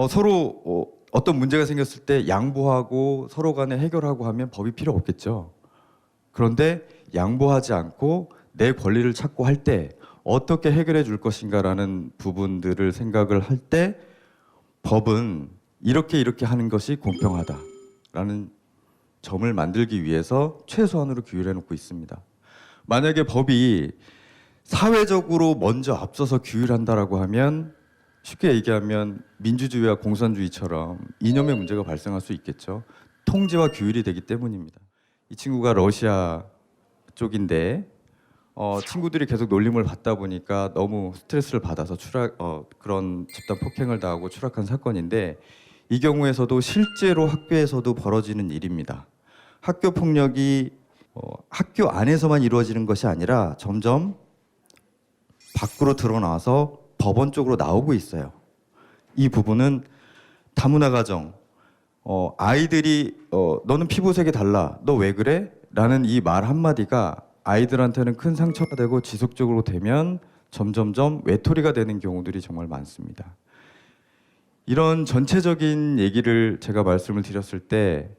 서로 어떤 문제가 생겼을 때 양보하고 서로 간에 해결하고 하면 법이 필요 없겠죠. 그런데 양보하지 않고 내 권리를 찾고 할 때 어떻게 해결해 줄 것인가라는 부분들을 생각을 할 때 법은 이렇게 하는 것이 공평하다라는 점을 만들기 위해서 최소한으로 규율해 놓고 있습니다. 만약에 법이 사회적으로 먼저 앞서서 규율한다라고 하면 쉽게 얘기하면 민주주의와 공산주의처럼 이념의 문제가 발생할 수 있겠죠. 통제와 규율이 되기 때문입니다. 이 친구가 러시아 쪽인데 친구들이 계속 놀림을 받다 보니까 너무 스트레스를 받아서 그런 집단 폭행을 당하고 추락한 사건인데 이 경우에서도 실제로 학교에서도 벌어지는 일입니다. 학교 폭력이 학교 안에서만 이루어지는 것이 아니라 점점 밖으로 드러나서 법원 쪽으로 나오고 있어요. 이 부분은 다문화 가정, 아이들이 너는 피부색이 달라, 너 왜 그래? 라는 이 말 한마디가 아이들한테는 큰 상처가 되고 지속적으로 되면 점점점 외톨이가 되는 경우들이 정말 많습니다. 이런 전체적인 얘기를 제가 말씀을 드렸을 때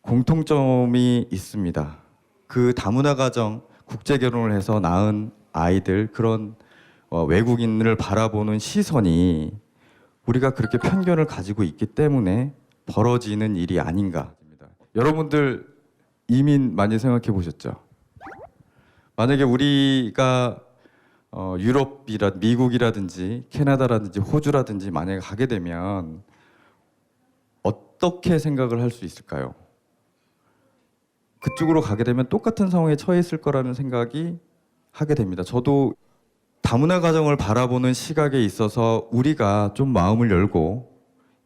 공통점이 있습니다. 그 다문화 가정, 국제 결혼을 해서 낳은 아이들, 그런 외국인을 바라보는 시선이 우리가 그렇게 편견을 가지고 있기 때문에 벌어지는 일이 아닌가. 여러분들 이민 많이 생각해 보셨죠? 만약에 우리가 미국이라든지 캐나다라든지 호주라든지 만약에 가게 되면 어떻게 생각을 할 수 있을까요? 그쪽으로 가게 되면 똑같은 상황에 처해 있을 거라는 생각이 하게 됩니다. 저도 다문화 가정을 바라보는 시각에 있어서 우리가 좀 마음을 열고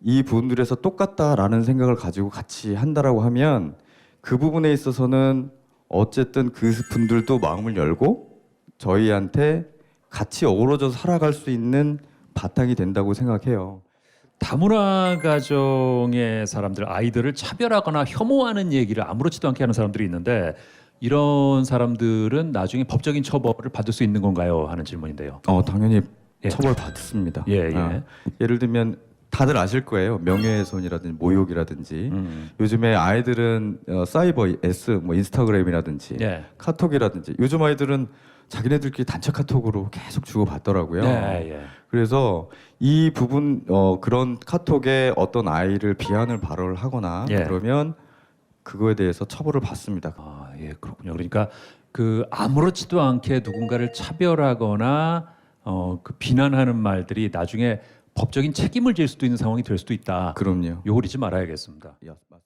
이 부분들에서 똑같다라는 생각을 가지고 같이 한다라고 하면 그 부분에 있어서는 어쨌든 그 분들도 마음을 열고 저희한테 같이 어우러져서 살아갈 수 있는 바탕이 된다고 생각해요. 다문화 가정의 사람들, 아이들을 차별하거나 혐오하는 얘기를 아무렇지도 않게 하는 사람들이 있는데 이런 사람들은 나중에 법적인 처벌을 받을 수 있는 건가요? 하는 질문인데요. 당연히 예. 처벌 받습니다. 예. 예를 들면 다들 아실 거예요. 명예훼손이라든지 모욕이라든지. 요즘에 아이들은 사이버 인스타그램이라든지 예. 카톡이라든지 요즘 아이들은 자기네들끼리 단체 카톡으로 계속 주고받더라고요. 예. 그래서 이 부분 그런 카톡에 어떤 아이를 비하하는 발언을 하거나 예. 그러면 그거에 대해서 처벌을 받습니다. 예, 그렇군요. 그러니까 그 아무렇지도 않게 누군가를 차별하거나 그 비난하는 말들이 나중에 법적인 책임을 질 수도 있는 상황이 될 수도 있다. 그럼요. 요걸 잊지 말아야겠습니다. 맞습니다.